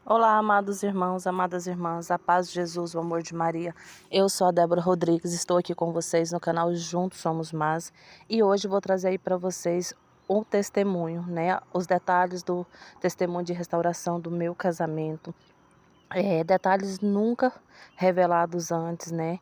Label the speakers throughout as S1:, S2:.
S1: Olá, amados irmãos, amadas irmãs, a paz de Jesus, o amor de Maria. Eu sou a Débora Rodrigues, estou aqui com vocês no canal Juntos Somos Mais e hoje vou trazer aí para vocês um testemunho, né? Os detalhes do testemunho de restauração do meu casamento. Detalhes nunca revelados antes, né?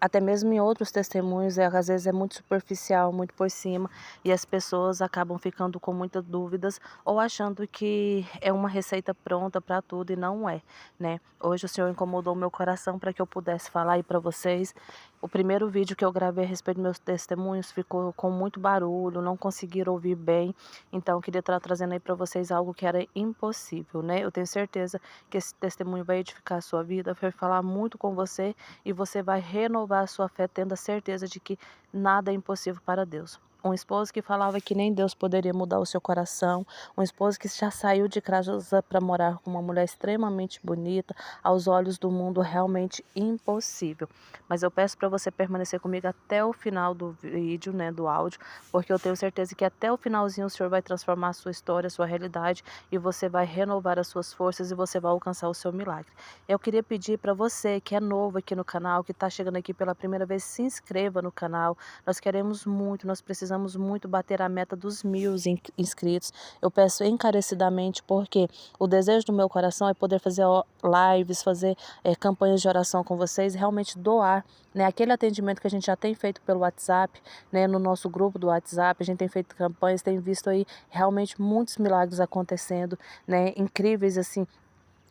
S1: Até mesmo em outros testemunhos, às vezes é muito superficial, muito por cima, e as pessoas acabam ficando com muitas dúvidas ou achando que é uma receita pronta para tudo e não é, né? Hoje o Senhor incomodou meu coração para que eu pudesse falar aí para vocês. O primeiro vídeo que eu gravei a respeito dos meus testemunhos ficou com muito barulho, não conseguiram ouvir bem, então eu queria estar trazendo aí para vocês algo que era impossível, né? Eu tenho certeza que esse testemunho vai edificar a sua vida, vai falar muito com você e você vai renovar a sua fé, tendo a certeza de que nada é impossível para Deus. Um esposo que falava que nem Deus poderia mudar o seu coração, um esposo que já saiu de casa para morar com uma mulher extremamente bonita, aos olhos do mundo realmente impossível. Mas eu peço para você permanecer comigo até o final do vídeo, né, do áudio, porque eu tenho certeza que até o finalzinho o Senhor vai transformar a sua história, a sua realidade, e você vai renovar as suas forças e você vai alcançar o seu milagre. Eu queria pedir para você que é novo aqui no canal, que está chegando aqui pela primeira vez, se inscreva no canal. Nós queremos muito, nós precisamos muito bater a meta dos 1000 inscritos. Eu peço encarecidamente porque o desejo do meu coração é poder fazer lives, fazer campanhas de oração com vocês, realmente doar, né, aquele atendimento que a gente já tem feito pelo WhatsApp, né, no nosso grupo do WhatsApp, a gente tem feito campanhas, tem visto aí realmente muitos milagres acontecendo, né, incríveis assim,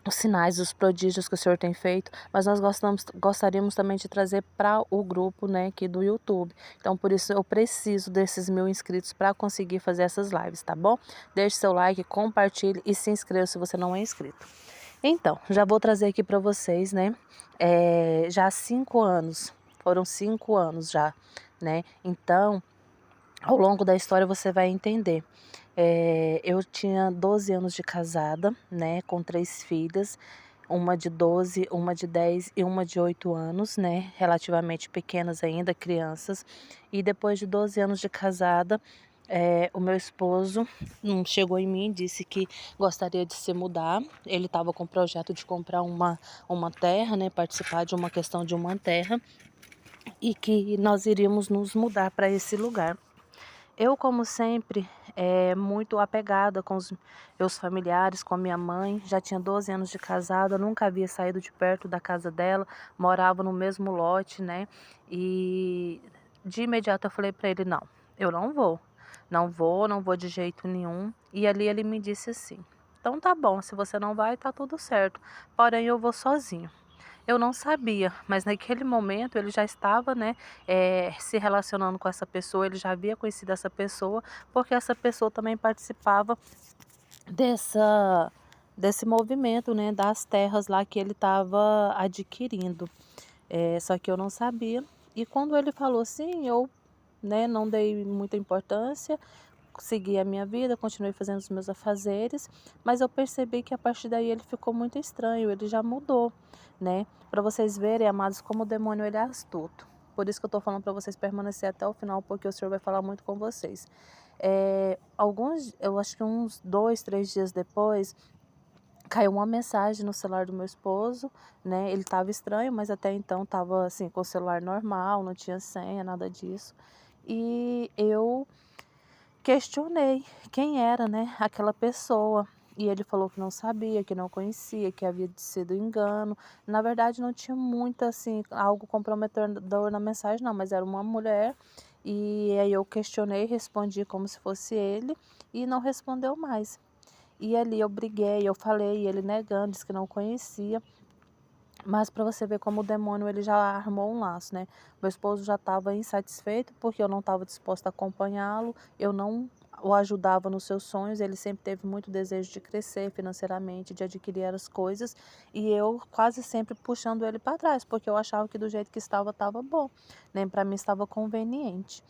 S1: os sinais, os prodígios que o Senhor tem feito, mas nós gostaríamos também de trazer para o grupo, né, aqui do YouTube. Então, por isso eu preciso desses 1000 inscritos para conseguir fazer essas lives, tá bom? Deixe seu like, compartilhe e se inscreva se você não é inscrito. Então, já vou trazer aqui para vocês, né, já há 5 anos, foram 5 anos já, né, então ao longo da história você vai entender. Eu tinha 12 anos de casada, né, com 3 filhas, uma de 12, uma de 10 e uma de 8 anos, né, relativamente pequenas ainda, crianças. E depois de 12 anos de casada, o meu esposo chegou em mim e disse que gostaria de se mudar. Ele estava com o projeto de comprar uma terra, né, participar de uma questão de uma terra, e que nós iríamos nos mudar para esse lugar. Eu, como sempre, muito apegada com os meus familiares, com a minha mãe. Já tinha 12 anos de casada, nunca havia saído de perto da casa dela, morava no mesmo lote, né? E de imediato eu falei para ele, não, eu não vou. Não vou de jeito nenhum. E ali ele me disse assim, então tá bom, se você não vai, tá tudo certo. Porém, eu vou sozinho. Eu não sabia, mas naquele momento ele já estava, né, se relacionando com essa pessoa, ele já havia conhecido essa pessoa, porque essa pessoa também participava desse movimento, né, das terras lá que ele estava adquirindo. Só que eu não sabia. E quando ele falou assim, eu, né, não dei muita importância, segui a minha vida, continuei fazendo os meus afazeres, mas eu percebi que a partir daí ele ficou muito estranho, ele já mudou, né? Para vocês verem, amados, como o demônio ele é astuto. Por isso que eu tô falando para vocês permanecer até o final, porque o Senhor vai falar muito com vocês. Eu acho que uns 2, 3 dias depois, caiu uma mensagem no celular do meu esposo, né? Ele estava estranho, mas até então estava assim com o celular normal, não tinha senha, nada disso. E eu questionei quem era, né, aquela pessoa. E ele falou que não sabia, que não conhecia, que havia sido engano. Na verdade, não tinha muito, assim, algo comprometedor na mensagem, não, mas era uma mulher. E aí eu questionei, respondi como se fosse ele e não respondeu mais. E ali eu briguei, eu falei, e ele negando, disse que não conhecia. Mas para você ver como o demônio ele já armou um laço, né? Meu esposo já estava insatisfeito porque eu não estava disposta a acompanhá-lo, eu não o ajudava nos seus sonhos, ele sempre teve muito desejo de crescer financeiramente, de adquirir as coisas, e eu quase sempre puxando ele para trás, porque eu achava que do jeito que estava bom, né? Para mim estava conveniente.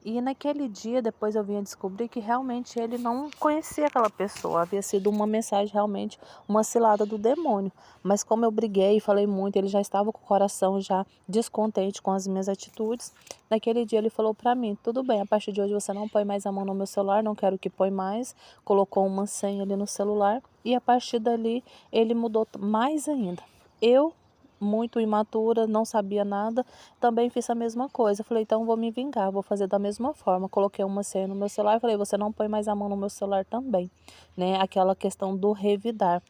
S1: E naquele dia, depois eu vim a descobrir que realmente ele não conhecia aquela pessoa, havia sido uma mensagem realmente, uma cilada do demônio. Mas como eu briguei e falei muito, ele já estava com o coração já descontente com as minhas atitudes. Naquele dia ele falou para mim: tudo bem, a partir de hoje você não põe mais a mão no meu celular, não quero que põe mais. Colocou uma senha ali no celular e a partir dali ele mudou mais ainda. Eu, muito imatura, não sabia nada, também fiz a mesma coisa. Falei, então vou me vingar, vou fazer da mesma forma. Coloquei uma senha no meu celular e falei, você não põe mais a mão no meu celular também, né? Aquela questão do revidar,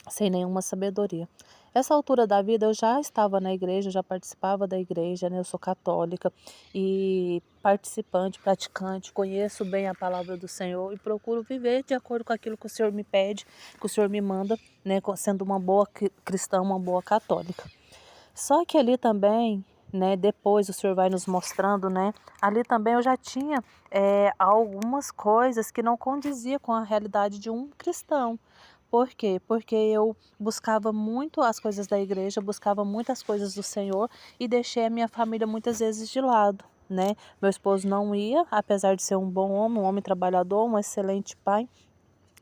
S1: sem nenhuma sabedoria. Essa altura da vida eu já estava na igreja, já participava da igreja, né? Eu sou católica e participante, praticante, conheço bem a palavra do Senhor e procuro viver de acordo com aquilo que o Senhor me pede, que o Senhor me manda, né? Sendo uma boa cristã, uma boa católica. Só que ali também, né, depois o Senhor vai nos mostrando, né, ali também eu já tinha algumas coisas que não condizia com a realidade de um cristão. Por quê? Porque eu buscava muito as coisas da igreja, buscava muitas coisas do Senhor e deixei a minha família muitas vezes de lado, né? Meu esposo não ia, apesar de ser um homem trabalhador, um excelente pai.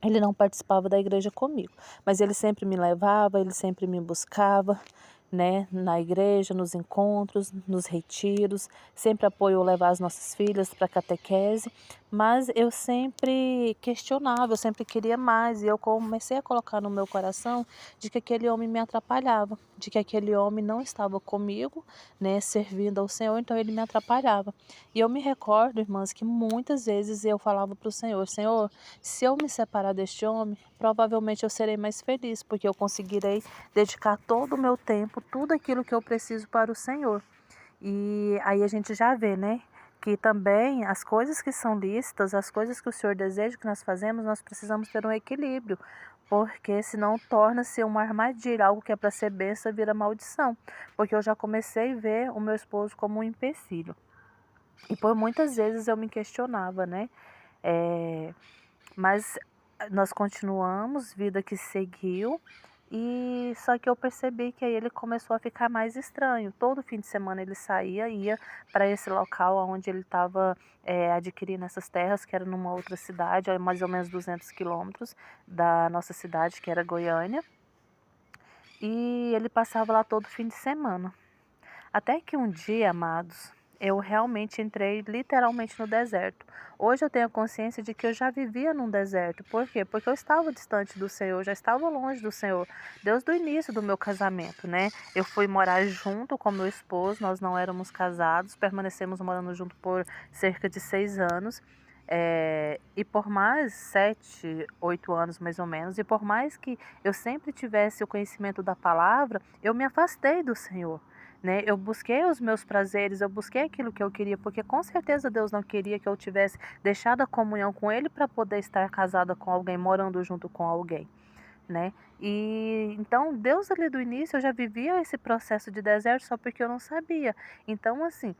S1: Ele não participava da igreja comigo, mas ele sempre me levava, ele sempre me buscava, né, na igreja, nos encontros, nos retiros, sempre apoiou levar as nossas filhas para catequese, mas eu sempre questionava, eu sempre queria mais, e eu comecei a colocar no meu coração de que aquele homem me atrapalhava, de que aquele homem não estava comigo, né, servindo ao Senhor, então ele me atrapalhava. E eu me recordo, irmãs, que muitas vezes eu falava para o Senhor, Senhor, se eu me separar deste homem, provavelmente eu serei mais feliz, porque eu conseguirei dedicar todo o meu tempo, tudo aquilo que eu preciso para o Senhor. E aí a gente já vê, né, que também as coisas que são lícitas, as coisas que o Senhor deseja que nós fazemos, nós precisamos ter um equilíbrio, porque senão torna-se uma armadilha, algo que é para ser bênção vira maldição, porque eu já comecei a ver o meu esposo como um empecilho. E por muitas vezes eu me questionava, né, mas nós continuamos, vida que seguiu, e só que eu percebi que aí ele começou a ficar mais estranho. Todo fim de semana ele saía, ia para esse local onde ele estava adquirindo essas terras, que era numa outra cidade, a mais ou menos 200 quilômetros da nossa cidade, que era Goiânia. E ele passava lá todo fim de semana. Até que um dia, amados, eu realmente entrei literalmente no deserto. Hoje eu tenho a consciência de que eu já vivia num deserto. Por quê? Porque eu estava distante do Senhor, eu já estava longe do Senhor. Desde o início do meu casamento, né? Eu fui morar junto com meu esposo, nós não éramos casados, permanecemos morando junto por cerca de 6 anos. E por mais 7, 8 anos mais ou menos, e por mais que eu sempre tivesse o conhecimento da palavra, eu me afastei do Senhor. Né? Eu busquei os meus prazeres, eu busquei aquilo que eu queria, porque com certeza Deus não queria que eu tivesse deixado a comunhão com Ele para poder estar casada com alguém, morando junto com alguém, né? E então Deus ali do início eu já vivia esse processo de deserto só porque eu não sabia. Então assim,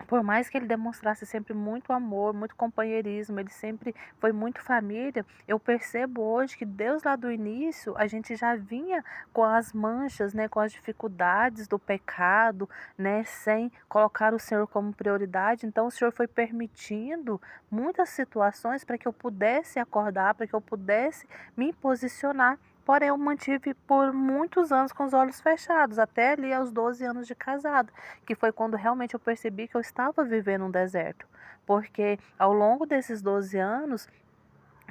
S1: por mais que ele demonstrasse sempre muito amor, muito companheirismo, ele sempre foi muito família, eu percebo hoje que Deus lá do início, a gente já vinha com as manchas, né, com as dificuldades do pecado, né, sem colocar o Senhor como prioridade. Então o Senhor foi permitindo muitas situações para que eu pudesse acordar, para que eu pudesse me posicionar. Porém, eu mantive por muitos anos com os olhos fechados, até ali aos 12 anos de casado, que foi quando realmente eu percebi que eu estava vivendo um deserto. Porque ao longo desses 12 anos,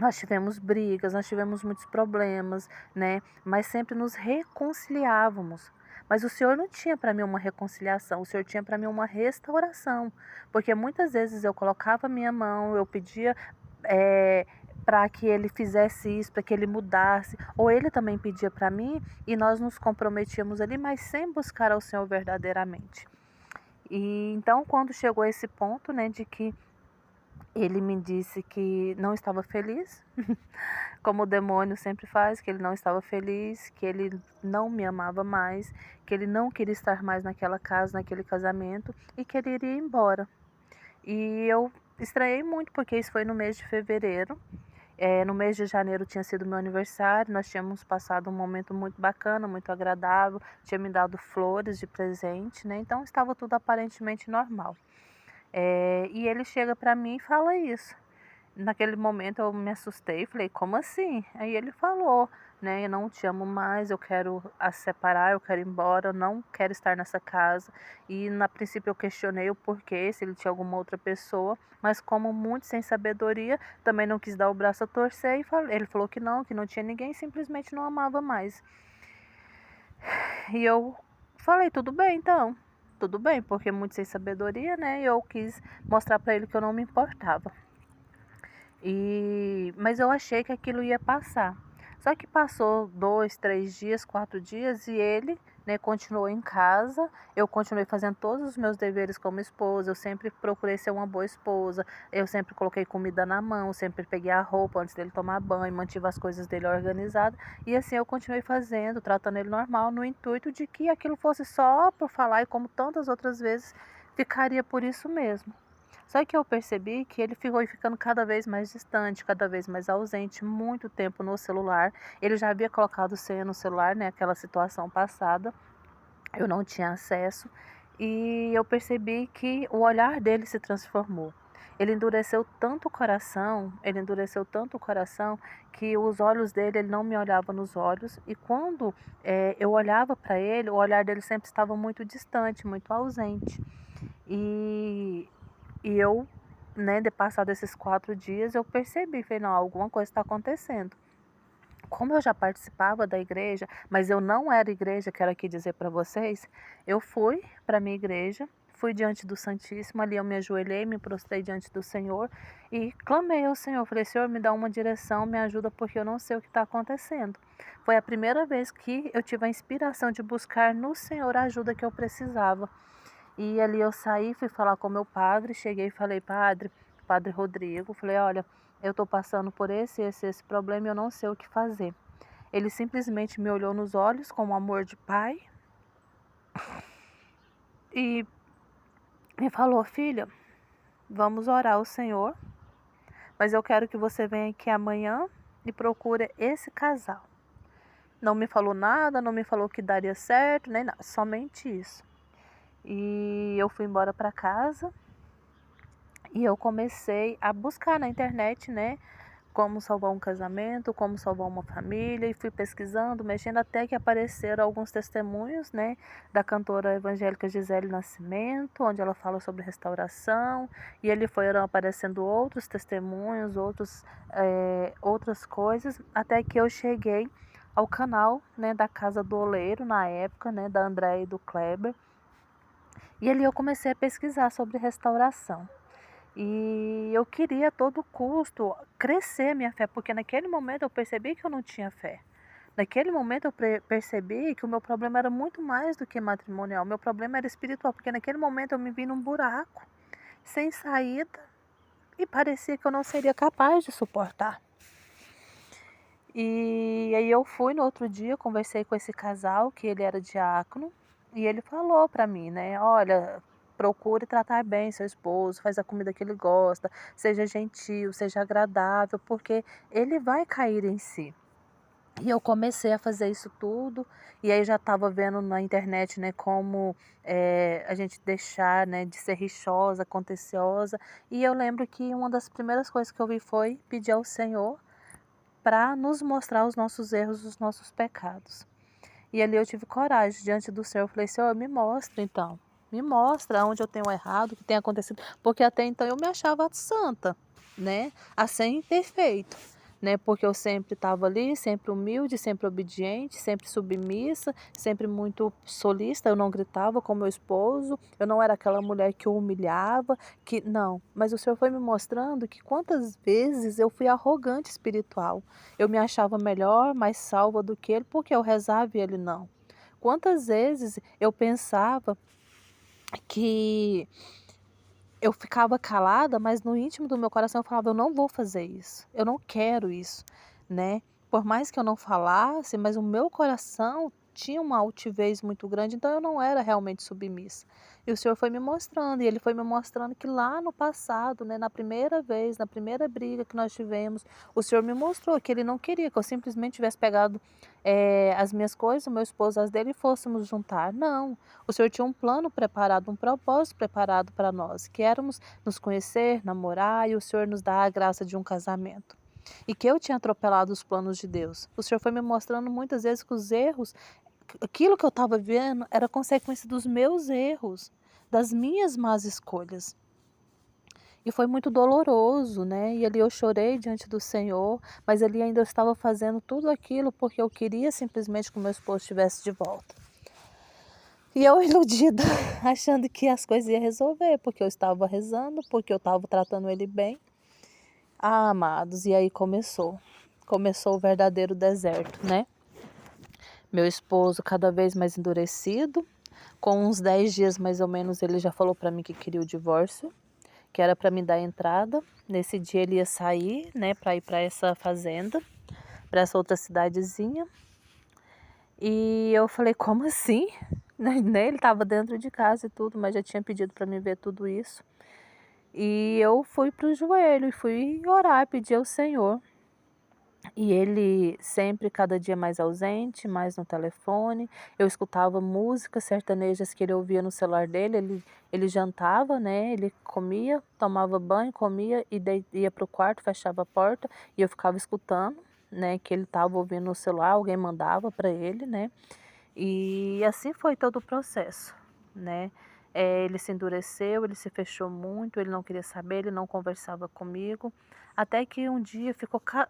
S1: nós tivemos brigas, nós tivemos muitos problemas, né? Mas sempre nos reconciliávamos. Mas o Senhor não tinha para mim uma reconciliação, o Senhor tinha para mim uma restauração. Porque muitas vezes eu colocava a minha mão, eu pedia para que ele fizesse isso, para que ele mudasse, ou ele também pedia para mim e nós nos comprometíamos ali, mas sem buscar ao Senhor verdadeiramente. E então, quando chegou esse ponto, né, de que ele me disse que não estava feliz, como o demônio sempre faz, que ele não estava feliz, que ele não me amava mais, que ele não queria estar mais naquela casa, naquele casamento e que ele iria embora. E eu estranhei muito porque isso foi no mês de fevereiro. No mês de janeiro tinha sido meu aniversário, nós tínhamos passado um momento muito bacana, muito agradável, tinha me dado flores de presente, né? Então estava tudo aparentemente normal. E ele chega para mim e fala isso. Naquele momento eu me assustei, falei: "Como assim?". Aí ele falou, né: "Eu não te amo mais, eu quero a separar, eu quero ir embora, eu não quero estar nessa casa". E na princípio eu questionei o porquê, se ele tinha alguma outra pessoa, mas como muito sem sabedoria, também não quis dar o braço a torcer e ele falou que não tinha ninguém, simplesmente não amava mais. E eu falei: "Tudo bem então, tudo bem", porque muito sem sabedoria, né, eu quis mostrar para ele que eu não me importava. Mas eu achei que aquilo ia passar. Só que passou 2, 3 dias, 4 dias e ele, né, continuou em casa. Eu continuei fazendo todos os meus deveres como esposa. Eu sempre procurei ser uma boa esposa. Eu sempre coloquei comida na mão, sempre peguei a roupa antes dele tomar banho, mantive as coisas dele organizadas. E assim eu continuei fazendo, tratando ele normal, no intuito de que aquilo fosse só por falar e como tantas outras vezes ficaria por isso mesmo. Só que eu percebi que ele foi ficando cada vez mais distante, cada vez mais ausente, muito tempo no celular. Ele já havia colocado senha no celular, né, aquela situação passada. Eu não tinha acesso e eu percebi que o olhar dele se transformou. Ele endureceu tanto o coração que os olhos dele, ele não me olhava nos olhos e quando eu olhava para ele, o olhar dele sempre estava muito distante, muito ausente. E e eu, né, de passado esses 4 dias, eu percebi, falei: "Não, alguma coisa está acontecendo". Como eu já participava da igreja, mas eu não era igreja, quero aqui dizer para vocês, eu fui para minha igreja, fui diante do Santíssimo, ali eu me ajoelhei, me prostrei diante do Senhor e clamei ao Senhor, falei: "Senhor, me dá uma direção, me ajuda, porque eu não sei o que está acontecendo". Foi a primeira vez que eu tive a inspiração de buscar no Senhor a ajuda que eu precisava. E ali eu saí, fui falar com meu padre, cheguei e falei: Padre Rodrigo", falei: "Olha, eu estou passando por esse problema e eu não sei o que fazer". Ele simplesmente me olhou nos olhos com um amor de pai e me falou: "Filha, vamos orar ao Senhor, mas eu quero que você venha aqui amanhã e procure esse casal". Não me falou nada, não me falou que daria certo, nem nada, somente isso. E eu fui embora para casa. E eu comecei a buscar na internet, né, como salvar um casamento, como salvar uma família, e fui pesquisando, mexendo, até que apareceram alguns testemunhos, né, da cantora evangélica Gisele Nascimento, onde ela fala sobre restauração, e ali foram aparecendo outros testemunhos, outras coisas, até que eu cheguei ao canal, né, da Casa do Oleiro, na época, né, da Andréia e do Kleber, e ali eu comecei a pesquisar sobre restauração. E eu queria a todo custo crescer minha fé, porque naquele momento eu percebi que eu não tinha fé. Naquele momento eu percebi que o meu problema era muito mais do que matrimonial, o meu problema era espiritual, porque naquele momento eu me vi num buraco, sem saída, e parecia que eu não seria capaz de suportar. E aí eu fui no outro dia, conversei com esse casal, que ele era diácono, e ele falou para mim, né: "Olha, procure tratar bem seu esposo, faz a comida que ele gosta, seja gentil, seja agradável, porque ele vai cair em si". E eu comecei a fazer isso tudo, e aí já estava vendo na internet, né, como a gente deixar, né, de ser rixosa, contenciosa. E eu lembro que uma das primeiras coisas que eu vi foi pedir ao Senhor para nos mostrar os nossos erros, os nossos pecados. E ali eu tive coragem diante do Senhor, eu falei: "Senhor, me mostra então, me mostra onde eu tenho errado, o que tem acontecido", porque até então eu me achava santa, né, assim perfeito, né, porque eu sempre estava ali, sempre humilde, sempre obediente, sempre submissa, sempre muito solícita, eu não gritava com meu esposo, eu não era aquela mulher que o humilhava, que não, mas o Senhor foi me mostrando que quantas vezes eu fui arrogante espiritual, eu me achava melhor, mais salva do que ele, porque eu rezava e ele não. Quantas vezes eu pensava que eu ficava calada, mas no íntimo do meu coração eu falava: "Eu não vou fazer isso, eu não quero isso", né. Por mais que eu não falasse, mas o meu coração tinha uma altivez muito grande, então eu não era realmente submissa. E o Senhor foi me mostrando, e Ele foi me mostrando que lá no passado, né, na primeira vez, na primeira briga que nós tivemos, o Senhor me mostrou que Ele não queria que eu simplesmente tivesse pegado as minhas coisas, o meu esposo as dele e fôssemos juntar. Não, o Senhor tinha um plano preparado, um propósito preparado para nós, que éramos nos conhecer, namorar, e o Senhor nos dá a graça de um casamento. E que eu tinha atropelado os planos de Deus. O Senhor foi me mostrando muitas vezes que os erros, aquilo que eu estava vendo, era consequência dos meus erros, das minhas más escolhas. E foi muito doloroso, né? E ali eu chorei diante do Senhor, mas ali ainda eu estava fazendo tudo aquilo porque eu queria simplesmente que o meu esposo estivesse de volta. E eu iludida, achando que as coisas iam resolver, porque eu estava rezando, porque eu estava tratando ele bem. Ah, amados, e aí começou o verdadeiro deserto, né? Meu esposo cada vez mais endurecido, com uns 10 dias mais ou menos ele já falou para mim que queria o divórcio, que era para me dar entrada. Nesse dia ele ia sair, né, para ir para essa fazenda, para essa outra cidadezinha. E eu falei, como assim? Né? Ele estava dentro de casa e tudo, mas já tinha pedido para me ver tudo isso. E eu fui para o joelho e fui orar, pedir ao Senhor. E ele sempre, cada dia mais ausente, mais no telefone. Eu escutava músicas sertanejas que ele ouvia no celular dele. Ele jantava, né? Ele comia, tomava banho, comia e ia para o quarto, fechava a porta. E eu ficava escutando, né? Que ele estava ouvindo no celular, alguém mandava para ele, né? E assim foi todo o processo, né? Ele se endureceu, ele se fechou muito, ele não queria saber, ele não conversava comigo, até que um dia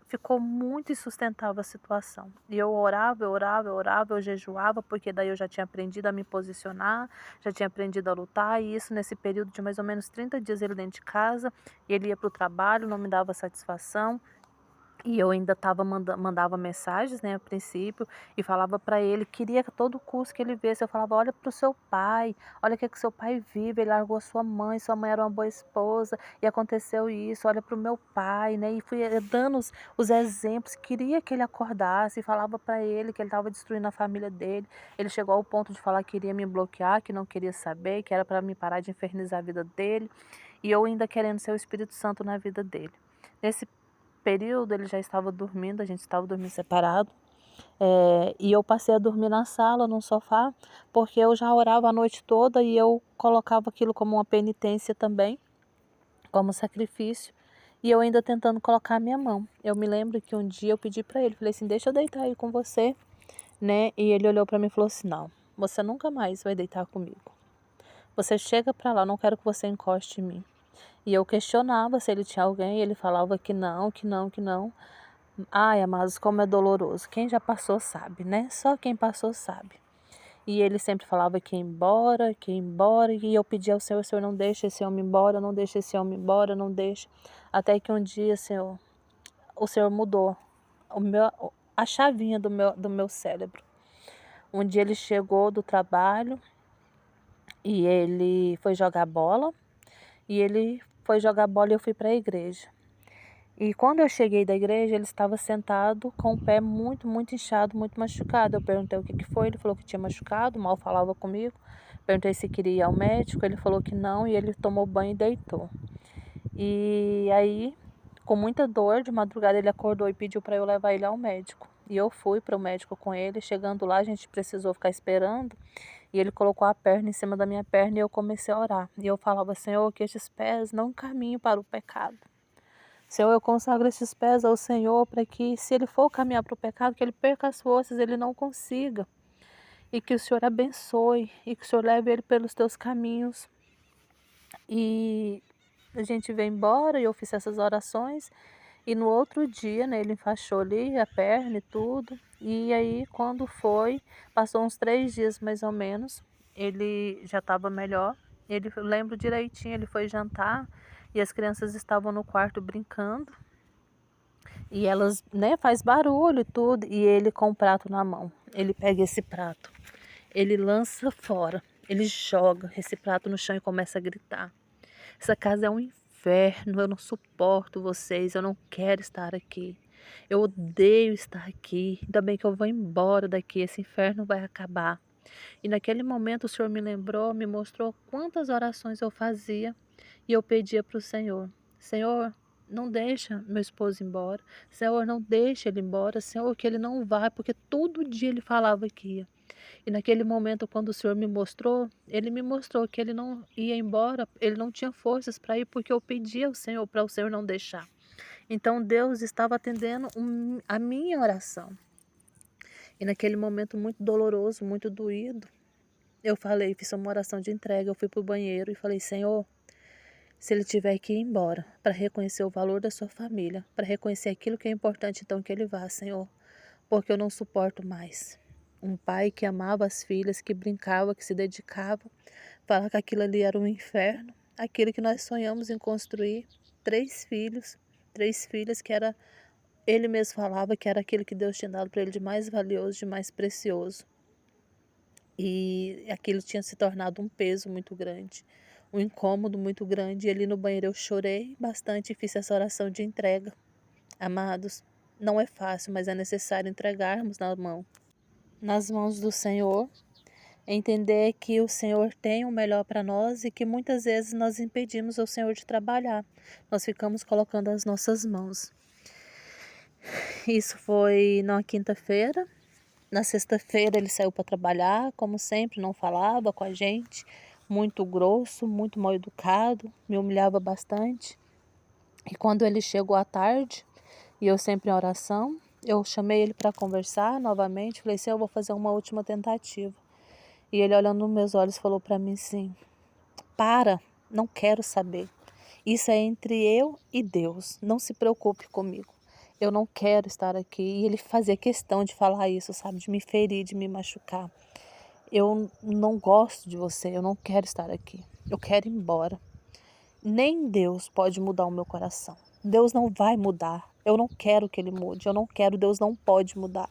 S1: ficou muito insustentável a situação. E eu orava, eu orava, eu orava, eu jejuava, porque daí eu já tinha aprendido a me posicionar, já tinha aprendido a lutar, e isso nesse período de mais ou menos 30 dias ele dentro de casa, ele ia para o trabalho, não me dava satisfação. E eu ainda mandava mensagens, né, a princípio, e falava para ele, queria que a todo custo que ele visse, eu falava, olha para o seu pai, olha o que seu pai vive, ele largou a sua mãe era uma boa esposa, e aconteceu isso, olha para o meu pai, né, e fui dando os exemplos, queria que ele acordasse, e falava para ele que ele estava destruindo a família dele. Ele chegou ao ponto de falar que queria me bloquear, que não queria saber, que era para me parar de infernizar a vida dele, e eu ainda querendo ser o Espírito Santo na vida dele. Nesse período ele já estava dormindo, a gente estava dormindo separado, e eu passei a dormir na sala, num sofá, porque eu já orava a noite toda e eu colocava aquilo como uma penitência também, como sacrifício, e eu ainda tentando colocar a minha mão. Eu me lembro que um dia eu pedi para ele, falei assim, deixa eu deitar aí com você, né? E ele olhou para mim e falou assim, não, você nunca mais vai deitar comigo. Você chega para lá, não quero que você encoste em mim. E eu questionava se ele tinha alguém, e ele falava que não, que não, que não. Ai, amados, como é doloroso. Quem já passou sabe, né? Só quem passou sabe. E ele sempre falava que ia embora. E eu pedia ao Senhor, Senhor, não deixe esse homem embora, não deixe esse homem embora, não deixe. Até que um dia, Senhor, o Senhor mudou a chavinha do meu cérebro. Um dia ele chegou do trabalho e ele foi jogar bola. E ele foi jogar bola e eu fui para a igreja. E quando eu cheguei da igreja, ele estava sentado com o pé muito, muito inchado, muito machucado. Eu perguntei o que foi, ele falou que tinha machucado, mal falava comigo. Perguntei se queria ir ao médico, ele falou que não, e ele tomou banho e deitou. E aí, com muita dor, de madrugada ele acordou e pediu para eu levar ele ao médico. E eu fui para o médico com ele, chegando lá a gente precisou ficar esperando. E ele colocou a perna em cima da minha perna e eu comecei a orar. E eu falava, Senhor, que estes pés não caminhem para o pecado. Senhor, eu consagro estes pés ao Senhor para que, se ele for caminhar para o pecado, que ele perca as forças, ele não consiga. E que o Senhor abençoe e que o Senhor leve ele pelos teus caminhos. E a gente veio embora e eu fiz essas orações. E no outro dia, né, ele enfaixou ali a perna e tudo. E aí, quando foi, passou uns 3 dias mais ou menos, ele já estava melhor. Eu lembro direitinho, ele foi jantar e as crianças estavam no quarto brincando. E elas, né, faz barulho e tudo. E ele com o prato na mão. Ele pega esse prato, ele lança fora, ele joga esse prato no chão e começa a gritar. Essa casa é um inferno, eu não suporto vocês, eu não quero estar aqui. Eu odeio estar aqui. Ainda bem que eu vou embora daqui. Esse inferno vai acabar. E naquele momento o Senhor me lembrou, me mostrou quantas orações eu fazia e eu pedia para o Senhor: Senhor, não deixa meu esposo ir embora. Senhor, não deixa ele ir embora. Senhor, que ele não vá, porque todo dia ele falava que ia. E naquele momento, quando o Senhor me mostrou, ele me mostrou que ele não ia embora, ele não tinha forças para ir, porque eu pedia ao Senhor para o Senhor não deixar. Então Deus estava atendendo a minha oração. E naquele momento muito doloroso, muito doído, eu falei, fiz uma oração de entrega, eu fui para o banheiro e falei: Senhor, se ele tiver que ir embora, para reconhecer o valor da sua família, para reconhecer aquilo que é importante, então que ele vá, Senhor, porque eu não suporto mais. Um pai que amava as filhas, que brincava, que se dedicava, falar que aquilo ali era um inferno, aquilo que nós sonhamos em construir, 3 filhos, 3 filhas, que era, ele mesmo falava que era aquilo que Deus tinha dado para ele de mais valioso, de mais precioso. E aquilo tinha se tornado um peso muito grande, um incômodo muito grande. E ali no banheiro eu chorei bastante e fiz essa oração de entrega. Amados, não é fácil, mas é necessário entregarmos nas mãos do Senhor, entender que o Senhor tem o melhor para nós e que muitas vezes nós impedimos o Senhor de trabalhar. Nós ficamos colocando as nossas mãos. Isso foi na quinta-feira. Na sexta-feira ele saiu para trabalhar, como sempre, não falava com a gente, muito grosso, muito mal educado, me humilhava bastante. E quando ele chegou à tarde, e eu sempre em oração, eu chamei ele para conversar novamente, falei assim: eu vou fazer uma última tentativa. E ele, olhando nos meus olhos, falou para mim assim: para, não quero saber. Isso é entre eu e Deus, não se preocupe comigo. Eu não quero estar aqui. E ele fazia questão de falar isso, sabe? De me ferir, de me machucar. Eu não gosto de você, eu não quero estar aqui. Eu quero ir embora. Nem Deus pode mudar o meu coração. Deus não vai mudar. Eu não quero que ele mude. Eu não quero, Deus não pode mudar.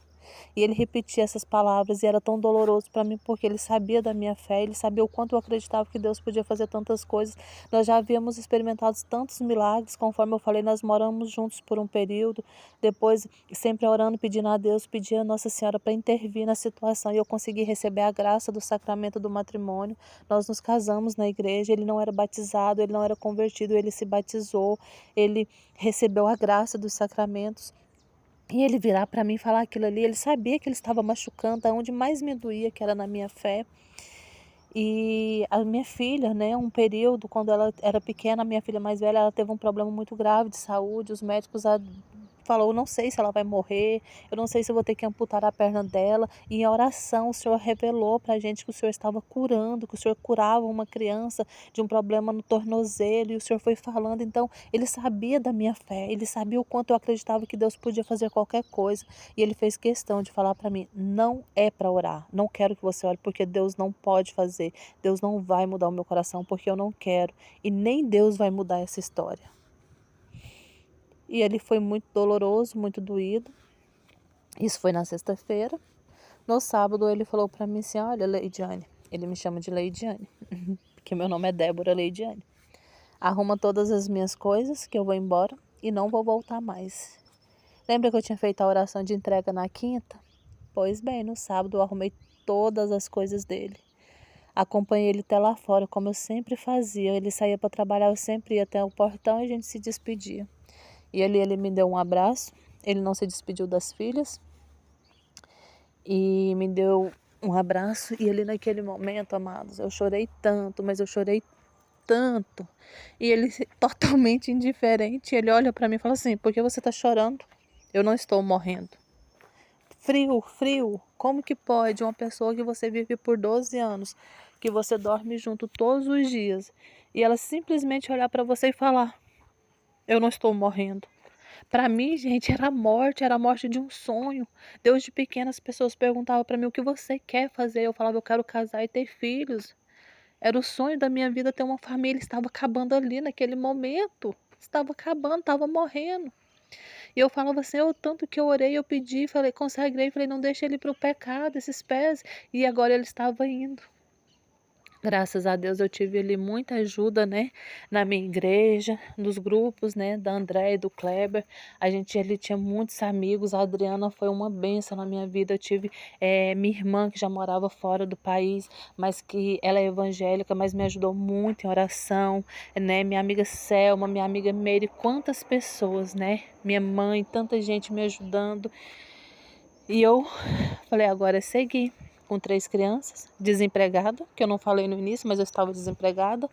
S1: E ele repetia essas palavras e era tão doloroso para mim, porque ele sabia da minha fé, ele sabia o quanto eu acreditava que Deus podia fazer tantas coisas. Nós já havíamos experimentado tantos milagres, conforme eu falei, nós moramos juntos por um período, depois sempre orando, pedindo a Deus, pedindo a Nossa Senhora para intervir na situação, e eu consegui receber a graça do sacramento do matrimônio. Nós nos casamos na igreja, ele não era batizado, ele não era convertido, ele se batizou, ele recebeu a graça dos sacramentos. E ele virar para mim e falar aquilo ali, ele sabia que ele estava machucando, aonde mais me doía, que era na minha fé. E a minha filha, né, um período, quando ela era pequena, a minha filha mais velha, ela teve um problema muito grave de saúde, os médicos falou: eu não sei se ela vai morrer, eu não sei se eu vou ter que amputar a perna dela. E em oração o Senhor revelou para a gente que o Senhor estava curando, que o Senhor curava uma criança de um problema no tornozelo, e o Senhor foi falando. Então ele sabia da minha fé, ele sabia o quanto eu acreditava que Deus podia fazer qualquer coisa, e ele fez questão de falar para mim: não é para orar, não quero que você ore, porque Deus não pode fazer, Deus não vai mudar o meu coração, porque eu não quero, e nem Deus vai mudar essa história. E ele foi muito doloroso, muito doído. Isso foi na sexta-feira. No sábado ele falou para mim assim: olha, Leidiane, ele me chama de Leidiane, porque meu nome é Débora Leidiane. Arruma todas as minhas coisas que eu vou embora e não vou voltar mais. Lembra que eu tinha feito a oração de entrega na quinta? Pois bem, no sábado eu arrumei todas as coisas dele. Acompanhei ele até lá fora, como eu sempre fazia. Ele saía para trabalhar, eu sempre ia até o portão e a gente se despedia. E ali ele me deu um abraço, ele não se despediu das filhas, e me deu um abraço. E ali naquele momento, amados, eu chorei tanto, mas eu chorei tanto. E ele totalmente indiferente, ele olha para mim e fala assim: por que você está chorando? Eu não estou morrendo. Frio, frio, como que pode uma pessoa que você vive por 12 anos, que você dorme junto todos os dias, e ela simplesmente olhar para você e falar: eu não estou morrendo? Para mim, gente, era a morte de um sonho. Desde pequena as pessoas perguntavam para mim: o que você quer fazer? Eu falava: eu quero casar e ter filhos. Era o sonho da minha vida ter uma família. Estava acabando ali naquele momento. Estava acabando, estava morrendo. E eu falava assim: o tanto que eu orei, eu pedi, falei, consagrei, falei, não deixe ele para o pecado, esses pés. E agora ele estava indo. Graças a Deus eu tive ali muita ajuda, né, na minha igreja, nos grupos, né, da André e do Kleber. A gente ali tinha muitos amigos. A Adriana foi uma bênção na minha vida. Eu tive minha irmã que já morava fora do país, mas que ela é evangélica, mas me ajudou muito em oração, né? Minha amiga Selma, minha amiga Meire, quantas pessoas, né? Minha mãe, tanta gente me ajudando. E eu falei, agora é seguir. Com 3 crianças, desempregada, que eu não falei no início, mas eu estava desempregada.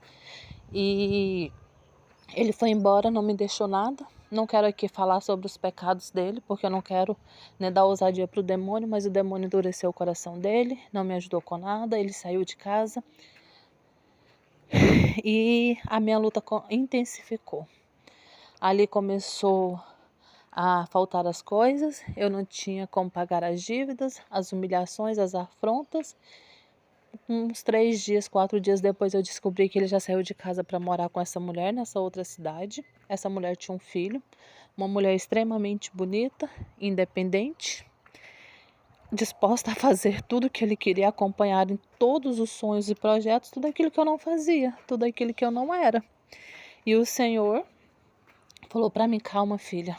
S1: E ele foi embora, não me deixou nada. Não quero aqui falar sobre os pecados dele, porque eu não quero, né, dar ousadia para o demônio, mas o demônio endureceu o coração dele, não me ajudou com nada, ele saiu de casa. E a minha luta intensificou. Ali começou a faltar as coisas, eu não tinha como pagar as dívidas, as humilhações, as afrontas. Uns 3 dias, 4 dias depois eu descobri que ele já saiu de casa para morar com essa mulher nessa outra cidade. Essa mulher tinha um filho, uma mulher extremamente bonita, independente, disposta a fazer tudo o que ele queria, acompanhar em todos os sonhos e projetos, tudo aquilo que eu não fazia, tudo aquilo que eu não era. E o Senhor falou para mim, calma, filha.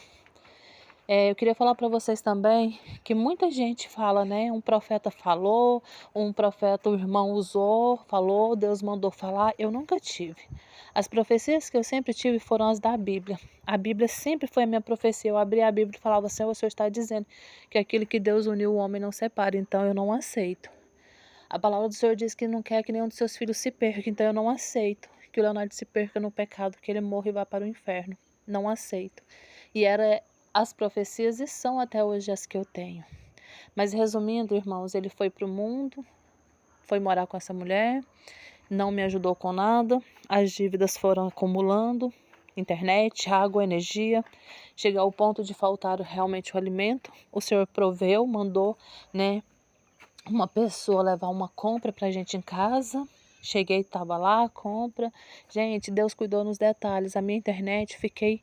S1: Eu queria falar para vocês também que muita gente fala, né? Um profeta falou, um profeta, o irmão usou, falou, Deus mandou falar. Eu nunca tive. As profecias que eu sempre tive foram as da Bíblia. A Bíblia sempre foi a minha profecia. Eu abria a Bíblia e falava, Senhor, o Senhor está dizendo que aquilo que Deus uniu, o homem não separa, então eu não aceito. A palavra do Senhor diz que não quer que nenhum dos seus filhos se perca, então eu não aceito que o Leonardo se perca no pecado, que ele morra e vá para o inferno. Não aceito. E era as profecias e são até hoje as que eu tenho. Mas resumindo, irmãos, ele foi para o mundo, foi morar com essa mulher, não me ajudou com nada, as dívidas foram acumulando, internet, água, energia, chega ao ponto de faltar realmente o alimento. O Senhor proveu, mandou, né, uma pessoa levar uma compra para a gente em casa. Cheguei, estava lá, a compra. Gente, Deus cuidou nos detalhes. A minha internet, fiquei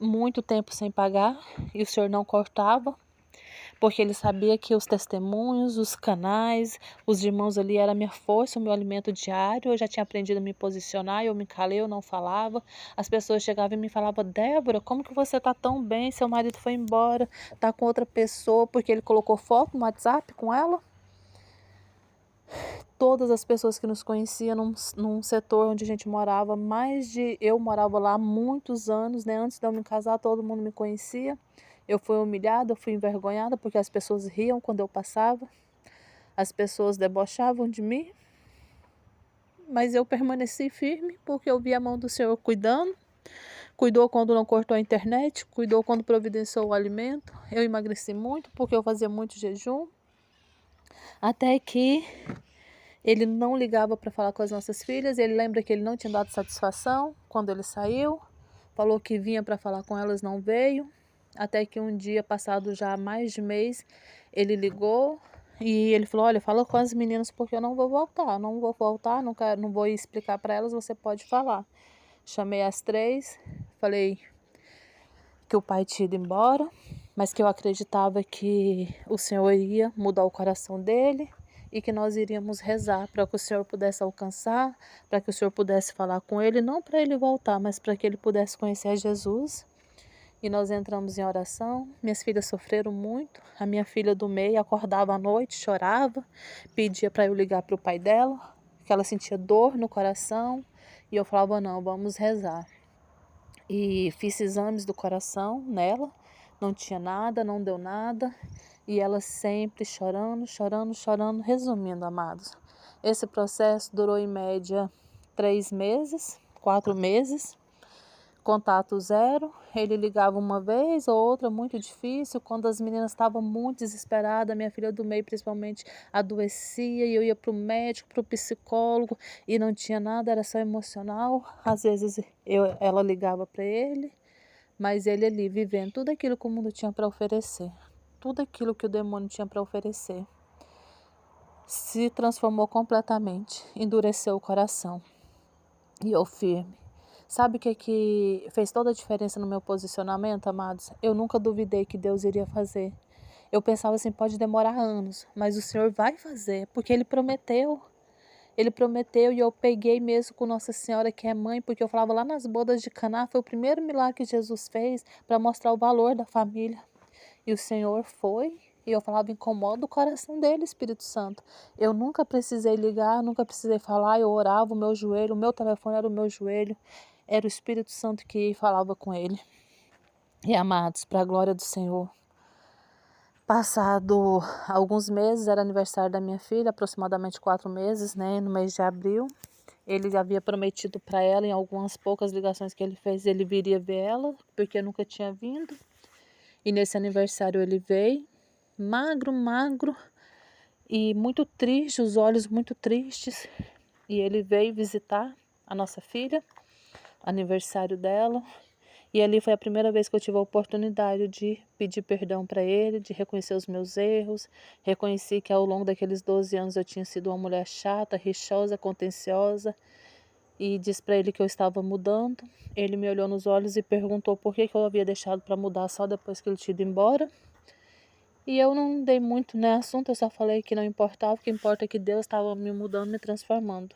S1: muito tempo sem pagar e o Senhor não cortava, porque ele sabia que os testemunhos, os canais, os irmãos ali era a minha força, o meu alimento diário. Eu já tinha aprendido a me posicionar, eu me calei, eu não falava. As pessoas chegavam e me falavam, Débora, como que você tá tão bem? Seu marido foi embora, tá com outra pessoa, porque ele colocou foto no WhatsApp com ela. Todas as pessoas que nos conheciam num setor onde a gente morava, eu morava lá há muitos anos, né? Antes de eu me casar, todo mundo me conhecia. Eu fui humilhada, eu fui envergonhada, porque as pessoas riam quando eu passava, as pessoas debochavam de mim, mas eu permaneci firme, porque eu vi a mão do Senhor cuidando. Cuidou quando não cortou a internet, cuidou quando providenciou o alimento. Eu emagreci muito, porque eu fazia muito jejum, até que ele não ligava para falar com as nossas filhas. Ele lembra que ele não tinha dado satisfação quando ele saiu. Falou que vinha para falar com elas, não veio. Até que um dia, passado já mais de mês, ele ligou e ele falou, olha, fala com as meninas porque eu não vou voltar, não quero, não vou explicar para elas, você pode falar. Chamei as 3, falei que o pai tinha ido embora, mas que eu acreditava que o Senhor iria mudar o coração dele e que nós iríamos rezar para que o Senhor pudesse alcançar, para que o Senhor pudesse falar com ele, não para ele voltar, mas para que ele pudesse conhecer Jesus. E nós entramos em oração. Minhas filhas sofreram muito. A minha filha do meio acordava à noite, chorava, pedia para eu ligar para o pai dela, que ela sentia dor no coração, e eu falava, não, vamos rezar. E fiz exames do coração nela, não tinha nada, não deu nada. E ela sempre chorando, chorando, chorando. Resumindo, amados, esse processo durou em média 3 meses, 4 meses. Contato zero, ele ligava uma vez ou outra, muito difícil. Quando as meninas estavam muito desesperadas, minha filha do meio principalmente adoecia e eu ia para o médico, para o psicólogo e não tinha nada, era só emocional. Às vezes ela ligava para ele, mas ele ali vivendo tudo aquilo que o mundo tinha para oferecer, tudo aquilo que o demônio tinha para oferecer, se transformou completamente, endureceu o coração e eu firme. Sabe o que fez toda a diferença no meu posicionamento, amados? Eu nunca duvidei que Deus iria fazer. Eu pensava assim, pode demorar anos, mas o Senhor vai fazer, porque Ele prometeu. Ele prometeu e eu peguei mesmo com Nossa Senhora, que é mãe, porque eu falava lá nas bodas de Caná, foi o primeiro milagre que Jesus fez para mostrar o valor da família. E o Senhor foi, e eu falava, incomoda o coração dele, Espírito Santo. Eu nunca precisei ligar, nunca precisei falar, eu orava, o meu joelho, o meu telefone era o meu joelho, era o Espírito Santo que falava com ele. E amados, para a glória do Senhor. Passado alguns meses, era aniversário da minha filha, aproximadamente 4 meses, né, no mês de abril. Ele havia prometido para ela, em algumas poucas ligações que ele fez, ele viria ver ela, porque nunca tinha vindo. E nesse aniversário ele veio, magro, magro e muito triste, os olhos muito tristes. E ele veio visitar a nossa filha, aniversário dela. E ali foi a primeira vez que eu tive a oportunidade de pedir perdão para ele, de reconhecer os meus erros. Reconheci que ao longo daqueles 12 anos eu tinha sido uma mulher chata, rixosa, contenciosa. E disse para ele que eu estava mudando. Ele me olhou nos olhos e perguntou por que eu havia deixado para mudar só depois que ele tinha ido embora. E eu não dei muito assunto, eu só falei que não importava, o que importa é que Deus estava me mudando, me transformando.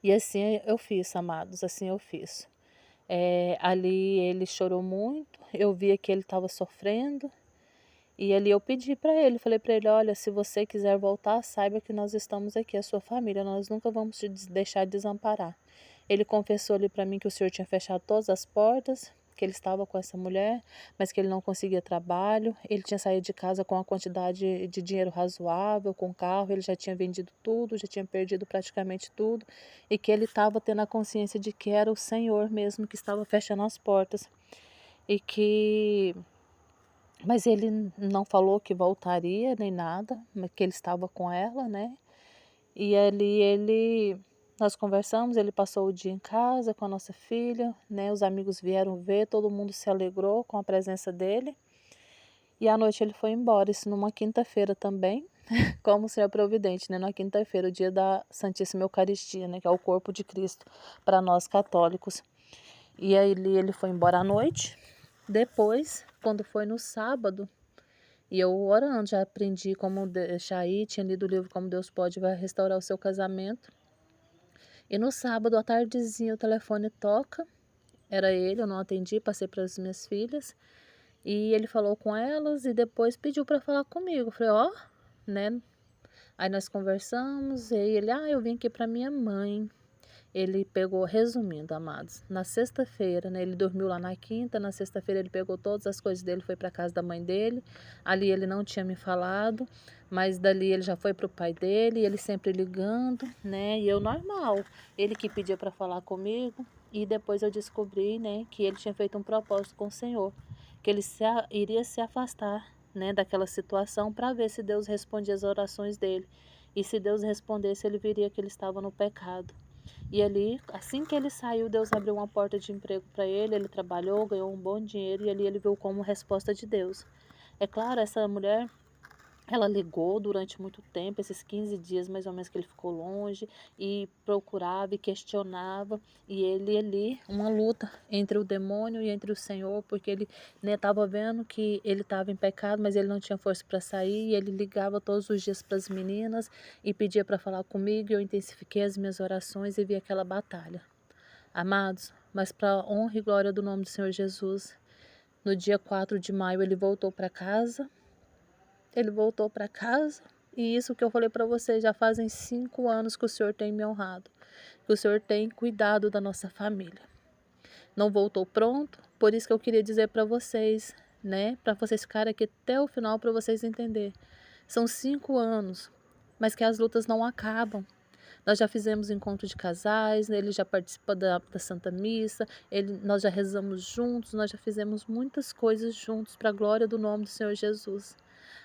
S1: E assim eu fiz, amados, assim eu fiz. Ali ele chorou muito, eu via que ele estava sofrendo. E ali eu pedi para ele, falei para ele, olha, se você quiser voltar, saiba que nós estamos aqui, a sua família, nós nunca vamos te deixar desamparar. Ele confessou ali para mim que o Senhor tinha fechado todas as portas, que ele estava com essa mulher, mas que ele não conseguia trabalho, ele tinha saído de casa com uma quantidade de dinheiro razoável, com carro, ele já tinha vendido tudo, já tinha perdido praticamente tudo, e que ele estava tendo a consciência de que era o Senhor mesmo que estava fechando as portas, mas ele não falou que voltaria nem nada, mas que ele estava com ela, né? E ali nós conversamos, ele passou o dia em casa com a nossa filha, né? Os amigos vieram ver, todo mundo se alegrou com a presença dele. E à noite ele foi embora, isso numa quinta-feira também, como o Senhor Providente, né? Na quinta-feira, o dia da Santíssima Eucaristia, né? Que é o corpo de Cristo para nós católicos. E aí ele foi embora à noite. Depois, quando foi no sábado, e eu orando, já aprendi como deixar ir, tinha lido o livro Como Deus Pode Vai Restaurar o Seu Casamento. E no sábado, à tardezinha, o telefone toca, era ele, eu não atendi, passei para as minhas filhas. E ele falou com elas e depois pediu para falar comigo. Eu falei, ó, né? Aí nós conversamos e ele, eu vim aqui para minha mãe. Ele pegou, resumindo, amados, na sexta-feira, né, ele dormiu lá na quinta, na sexta-feira ele pegou todas as coisas dele, foi para casa da mãe dele, ali ele não tinha me falado, mas dali ele já foi para o pai dele, ele sempre ligando, né, e eu normal, ele que pedia para falar comigo, e depois eu descobri, né, que ele tinha feito um propósito com o Senhor, que ele iria se afastar, né, daquela situação para ver se Deus respondia as orações dele, e se Deus respondesse, ele viria que ele estava no pecado. E ali, assim que ele saiu, Deus abriu uma porta de emprego para ele, ele trabalhou, ganhou um bom dinheiro e ali ele viu como resposta de Deus. É claro, essa mulher, ela ligou durante muito tempo, esses 15 dias mais ou menos que ele ficou longe, e procurava e questionava, e ele ali, uma luta entre o demônio e entre o Senhor, porque ele estava vendo que ele estava em pecado, mas ele não tinha força para sair, e ele ligava todos os dias para as meninas e pedia para falar comigo, e eu intensifiquei as minhas orações e vi aquela batalha. Amados, mas para a honra e glória do nome do Senhor Jesus, no dia 4 de maio ele voltou para casa. Ele voltou para casa e isso que eu falei para vocês, já fazem 5 anos que o Senhor tem me honrado, que o Senhor tem cuidado da nossa família. Não voltou pronto, por isso que eu queria dizer para vocês, né, para vocês ficarem aqui até o final para vocês entenderem. São 5 anos, mas que as lutas não acabam. Nós já fizemos encontro de casais, ele já participou da Santa Missa, nós já rezamos juntos, nós já fizemos muitas coisas juntos para a glória do nome do Senhor Jesus.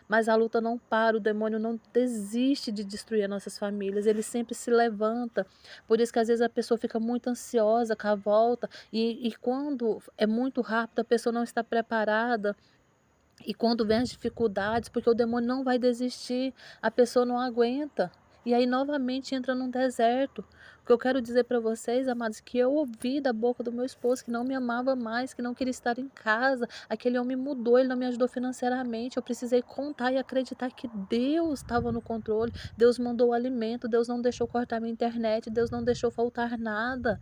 S1: Mas a luta não para, o demônio não desiste de destruir as nossas famílias, ele sempre se levanta. Por isso que às vezes a pessoa fica muito ansiosa com a volta, e quando é muito rápido, a pessoa não está preparada. E quando vem as dificuldades, porque o demônio não vai desistir, a pessoa não aguenta. E aí novamente entra num deserto. O que eu quero dizer para vocês, amados, que eu ouvi da boca do meu esposo que não me amava mais, que não queria estar em casa. Aquele homem mudou, ele não me ajudou financeiramente. Eu precisei contar e acreditar que Deus estava no controle. Deus mandou o alimento, Deus não deixou cortar minha internet, Deus não deixou faltar nada.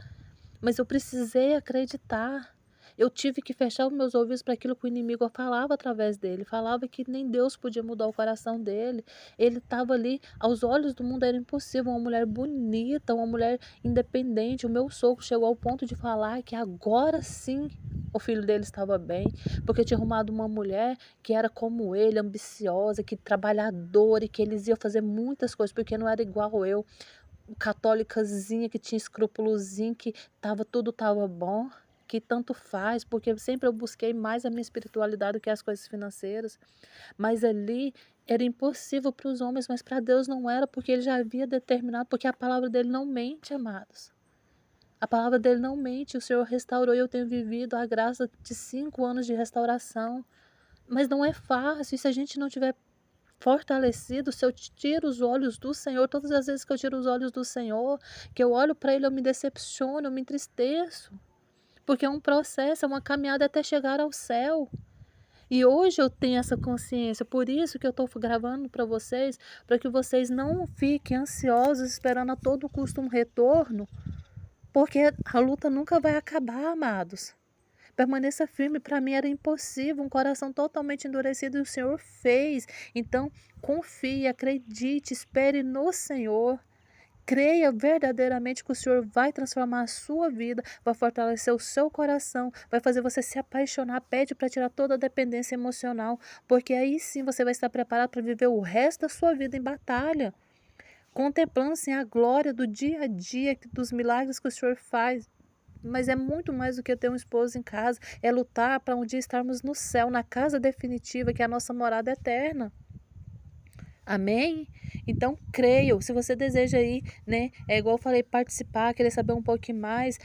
S1: Mas eu precisei acreditar. Eu tive que fechar os meus ouvidos para aquilo que o inimigo falava através dele. Falava que nem Deus podia mudar o coração dele. Ele estava ali, aos olhos do mundo era impossível. Uma mulher bonita, uma mulher independente. O meu sogro chegou ao ponto de falar que agora sim o filho dele estava bem, porque tinha arrumado uma mulher que era como ele, ambiciosa, que trabalhadora, e que eles iam fazer muitas coisas, porque não era igual eu, católicazinha, que tinha escrúpulozinho, que tudo estava bom, que tanto faz, porque sempre eu busquei mais a minha espiritualidade do que as coisas financeiras. Mas ali era impossível para os homens, mas para Deus não era, porque ele já havia determinado, porque a palavra dele não mente, amados. A palavra dele não mente, o Senhor restaurou e eu tenho vivido a graça de 5 anos de restauração. Mas não é fácil, e se a gente não tiver fortalecido, se eu tiro os olhos do Senhor, todas as vezes que eu tiro os olhos do Senhor, que eu olho para Ele, eu me decepciono, eu me entristeço, porque é um processo, é uma caminhada até chegar ao céu. E hoje eu tenho essa consciência, por isso que eu estou gravando para vocês, para que vocês não fiquem ansiosos esperando a todo custo um retorno, porque a luta nunca vai acabar, amados. Permaneça firme, para mim era impossível, um coração totalmente endurecido e o Senhor fez. Então, confie, acredite, espere no Senhor. Creia verdadeiramente que o Senhor vai transformar a sua vida, vai fortalecer o seu coração, vai fazer você se apaixonar. Pede para tirar toda a dependência emocional, porque aí sim você vai estar preparado para viver o resto da sua vida em batalha, contemplando assim, a glória do dia a dia, dos milagres que o Senhor faz. Mas é muito mais do que ter um esposo em casa, é lutar para um dia estarmos no céu, na casa definitiva, que é a nossa morada eterna. Amém? Então, creio, se você deseja ir, né, é igual eu falei, participar, querer saber um pouquinho mais,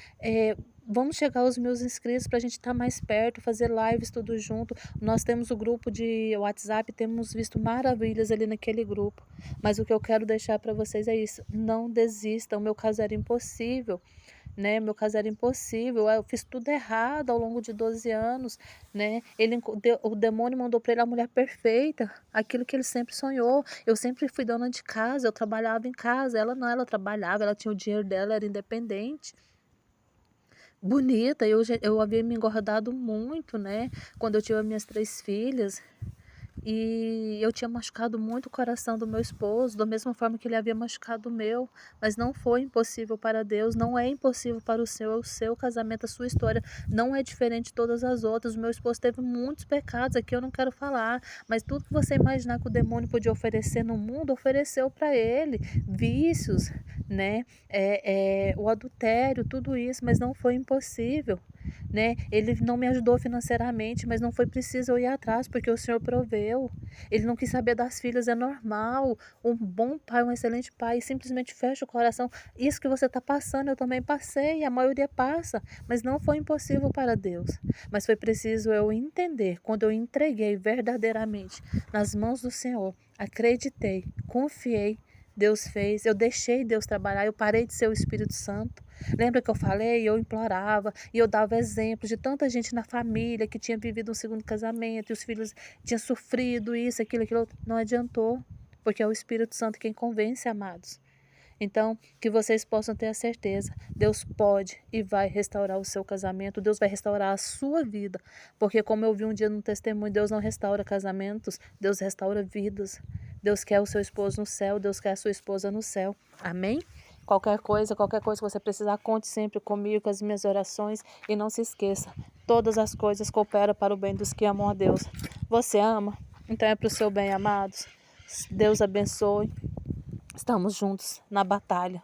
S1: vamos chegar aos 1.000 inscritos para a gente estar mais perto, fazer lives tudo junto. Nós temos o grupo de WhatsApp, temos visto maravilhas ali naquele grupo. Mas o que eu quero deixar para vocês é isso, não desista, o meu caso era impossível. Né, meu caso era impossível, eu fiz tudo errado ao longo de 12 anos, né, o demônio mandou para ele a mulher perfeita, aquilo que ele sempre sonhou. Eu sempre fui dona de casa, eu trabalhava em casa, ela não, ela trabalhava, ela tinha o dinheiro dela, era independente, bonita, eu havia me engordado muito, né, quando eu tive as minhas 3 filhas, e eu tinha machucado muito o coração do meu esposo, da mesma forma que ele havia machucado o meu, mas não foi impossível para Deus, não é impossível para o seu casamento, a sua história não é diferente de todas as outras. O meu esposo teve muitos pecados, aqui eu não quero falar, mas tudo que você imaginar que o demônio podia oferecer no mundo, ofereceu para ele, vícios, né, o adultério, tudo isso, mas não foi impossível. Né? Ele não me ajudou financeiramente, mas não foi preciso eu ir atrás, porque o Senhor proveu. Ele não quis saber das filhas, é normal. Um bom pai, um excelente pai, simplesmente fecha o coração. Isso que você está passando, eu também passei, a maioria passa, mas não foi impossível para Deus. Mas foi preciso eu entender, quando eu entreguei verdadeiramente nas mãos do Senhor, acreditei, confiei, Deus fez, eu deixei Deus trabalhar, eu parei de ser o Espírito Santo. Lembra que eu falei? Eu implorava e eu dava exemplos de tanta gente na família que tinha vivido um segundo casamento e os filhos tinham sofrido isso, aquilo, não adiantou, porque é o Espírito Santo quem convence, amados. Então, que vocês possam ter a certeza, Deus pode e vai restaurar o seu casamento, Deus vai restaurar a sua vida, porque como eu vi um dia no testemunho, Deus não restaura casamentos, Deus restaura vidas. Deus quer o seu esposo no céu, Deus quer a sua esposa no céu. Amém? Qualquer coisa que você precisar, conte sempre comigo, com as minhas orações. E não se esqueça, todas as coisas cooperam para o bem dos que amam a Deus. Você ama? Então é para o seu bem, amados. Deus abençoe. Estamos juntos na batalha.